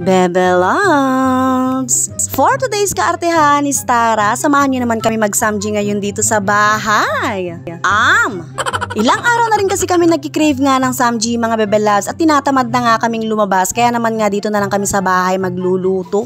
Bebe Loves! For today's kaartehan ni Tara, samahan niyo naman kami mag-samji ngayon dito sa bahay. Ilang araw na rin kasi kami nagki-crave nga ng samji mga Bebe Loves at tinatamad na nga kaming lumabas kaya naman nga dito na lang kami sa bahay magluluto.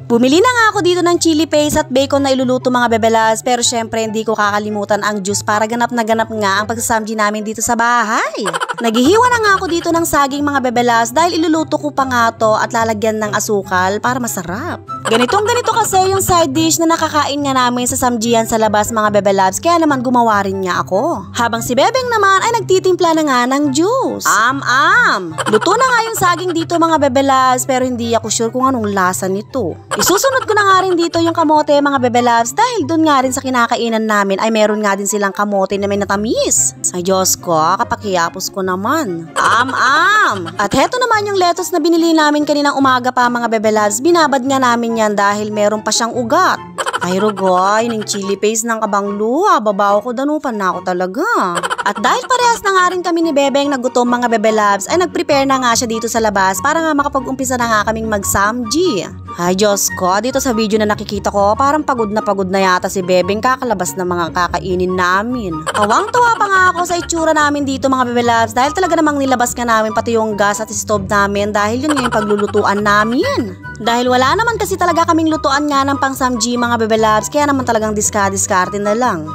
Bumili na nga ako dito ng chili paste at bacon na iluluto mga Bebe Loves, pero syempre hindi ko kakalimutan ang juice para ganap na ganap nga ang pagsasamji namin dito sa bahay. Naghihiwa na nga ako dito ng saging mga Bebe Loves dahil iluluto ko pa nga to at lalagyan ng asukal para masarap. Ganito kasi yung side dish na nakakain nga namin sa samjian sa labas mga Bebe Loves, kaya naman gumawa rin nga ako. Habang si Bebeng naman ay nagtitimpla na nga ng juice. Luto na nga yung saging dito mga Bebe Loves, pero hindi ako sure kung anong lasa nito. Isusunod ko na nga rin dito yung kamote mga Bebe Loves dahil dun nga rin sa kinakainan namin ay meron nga din silang kamote na may natamis. Ay Diyos ko, kapakiyapos ko naman. At heto naman yung lettuce na binili namin kaninang umaga pa mga Bebe Loves, binabad nga namin yan dahil meron pa siyang ugat. Ay rogoy, ng chili paste ng kabanglo, babaw ko danupan na ako talaga. At dahil parehas na nga rin kami ni Bebeng nagutom mga Bebe Loves, ay nag-prepare na nga siya dito sa labas para nga makapag-umpisa na nga kaming mag-samji. Ay Diyos ko, dito sa video na nakikita ko, parang pagod na yata si Bebeng kakalabas ng mga kakainin namin. Tawang-tuwa pa nga ako sa itsura namin dito mga Bebe Loves dahil talaga namang nilabas ka namin pati yung gas at stove namin dahil yun nga yung paglulutuan namin. Dahil wala naman kasi talaga kaming lutuan nga ng pang-samji mga Bebe Loves, kaya naman talagang diskarte na lang.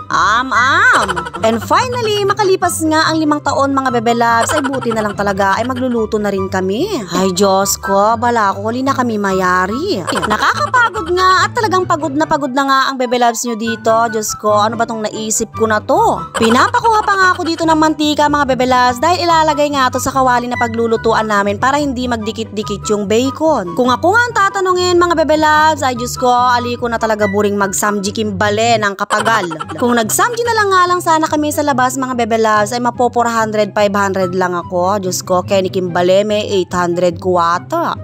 And finally, makalipas nga ang 5 taon mga Bebe Loves, ay buti na lang talaga ay magluluto na rin kami. Ay Diyos ko, bala ko, huli na kami mayari. Nakakapagod nga at talagang pagod na nga ang Bebe Loves nyo dito. Diyos ko, ano ba tong naisip ko na to? Pinapakuha pa nga ako dito ng mantika mga Bebe Loves dahil ilalagay nga to sa kawali na paglulutuan namin para hindi magdikit-dikit yung bacon. Kung ako nga ang tatanungin mga Bebe Loves, ay Diyos ko, ali ko na talaga buring mag-samji kimbale ng kapagal. Kung nag-samji na lang sana kami sa labas mga Bebe Loves, ay mapo 400, 500 lang ako. Diyos ko, kaya ni kimbale may 800 ko ata.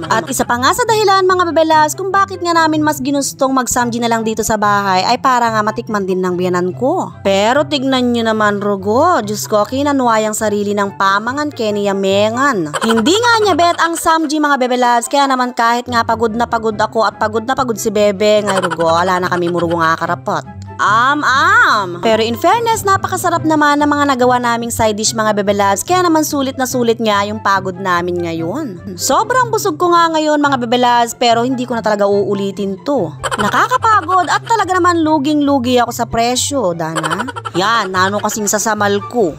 At isa pa nga sa dahilan mga Bebe Loves kung bakit nga namin mas ginustong mag-samji na lang dito sa bahay ay para nga matikman din ng biyanan ko. Pero tignan nyo naman rogo, Diyos ko, kinanwayang sarili ng pamangan keniyamengan. Hindi nga niya bet ang samji mga Bebe Loves, kaya naman kahit nga pagod na pagod ako at pagod na pagod si Bebe, ngay rogo, wala na kami murugo nga karapot. Pero in fairness, napakasarap naman ng mga nagawa naming side dish mga Bebe Loves, kaya naman sulit na sulit nga yung pagod namin ngayon. Sobrang busog ko nga ngayon mga Bebe Loves, pero hindi ko na talaga uulitin to. Nakakapagod at talaga naman luging-lugi ako sa presyo, Dana. Yan, nano kasing sasamal ko.